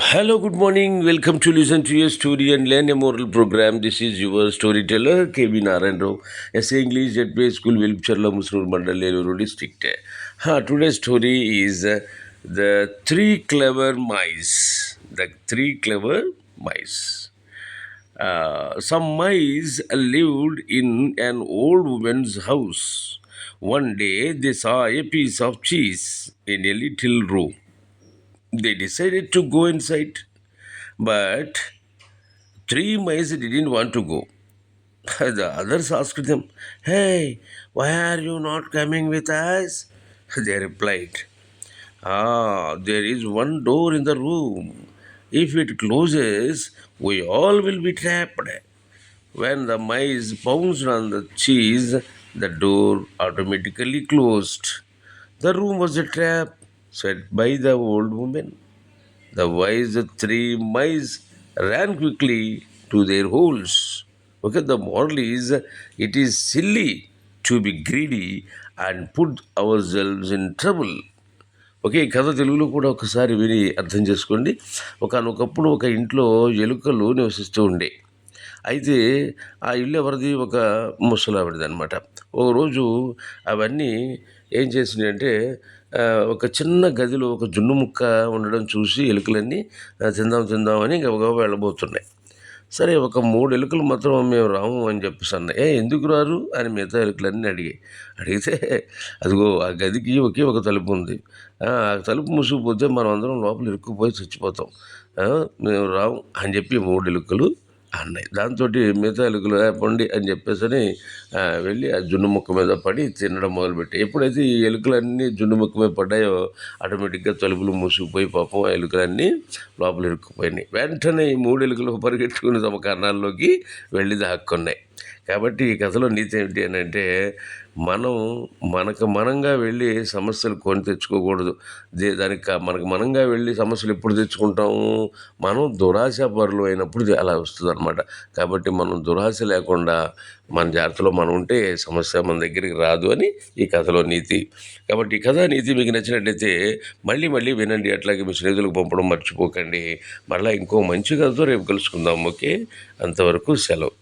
Hello, good morning. Welcome to listen to your story and learn a moral program. This is your storyteller KB Narayan Rao. SA English at Bay School, Vilpcharla, Musnur Mandal, Eluru district. Today's story is the three clever mice. The three clever mice. Some mice lived in an old woman's house. One day they saw a piece of cheese in a little room. They decided to go inside, but three mice didn't want to go. The others asked them, "Hey, why are you not coming with us?" They replied, there is one door in the room. If it closes, we all will be trapped. When the mice pounced on the cheese, the door automatically closed. The room was a trap set by the old woman. The wise three mice ran quickly to their holes. Okay, the moral is it is silly to be greedy and put ourselves in trouble. Okay, ఈ కథ తెలుగులో కూడా ఒకసారి విని అర్థం చేసుకోండి. ఒకనొకప్పుడు ఒక ఇంట్లో ఎలుకలు నివసిస్తూ ఉండే. అయితే ఆ ఇల్లు ఎవరిది? ఒక ముసలావిడిది అనమాట. ఒకరోజు అవన్నీ ఏం చేసినాయి అంటే ఒక చిన్న గదిలో ఒక జున్ను ముక్క ఉండడం చూసి ఎలుకలన్నీ తిందాం తిందామని గబగబా వెళ్ళబోతున్నాయి. సరే, ఒక 3 ఎలుకలు మాత్రం మేము రాము అని చెప్పేసి అన్నాయి. ఎందుకు రారు అని మిగతా ఎలుకలన్నీ అడిగాయి. అడిగితే అదిగో ఆ గదికి ఒకే ఒక తలుపు ఉంది. ఆ తలుపు మూసుకుపోతే మనం అందరం లోపల ఇరుక్కుపోయి చచ్చిపోతాం. మేము రాము అని చెప్పి 3 ఎలుకలు అన్నాయి. దాంతో మిగతా ఎలుకలు పొండి అని చెప్పేసి వెళ్ళి ఆ జున్ను ముక్క మీద పడి తినడం మొదలుపెట్టాయి. ఎప్పుడైతే ఈ ఎలుకలన్నీ జున్ను ముక్క మీద పడ్డాయో ఆటోమేటిక్గా తలుపులు మూసుకుపోయి పాపం ఆ ఎలుకలన్నీ లోపల ఇరుక్కుపోయినాయి. వెంటనే ఈ 3 ఎలుకలు పరిగెట్టుకుని తమ కన్నాల్లోకి వెళ్ళి దాక్కున్నాయి. కాబట్టి ఈ కథలో నీతి ఏమిటి అని అంటే, మనం మనకు మనంగా వెళ్ళి సమస్యలు కొని తెచ్చుకోకూడదు. దానికి మనకు మనంగా వెళ్ళి సమస్యలు ఎప్పుడు తెచ్చుకుంటాము? మనం దురాశపరులు అయినప్పుడు అలా వస్తుంది అనమాట. కాబట్టి మనం దురాశ లేకుండా మన జాగ్రత్తలో మనం ఉంటే సమస్య మన దగ్గరికి రాదు అని ఈ కథలో నీతి. కాబట్టి ఈ కథ నీతి మీకు నచ్చినట్లయితే మళ్ళీ మళ్ళీ వినండి. అట్లాగే మీ స్నేహితులకు పంపడం మర్చిపోకండి. మళ్ళీ ఇంకో మంచి కథతో రేపు కలుసుకుందాం. ఓకే, అంతవరకు సెలవు.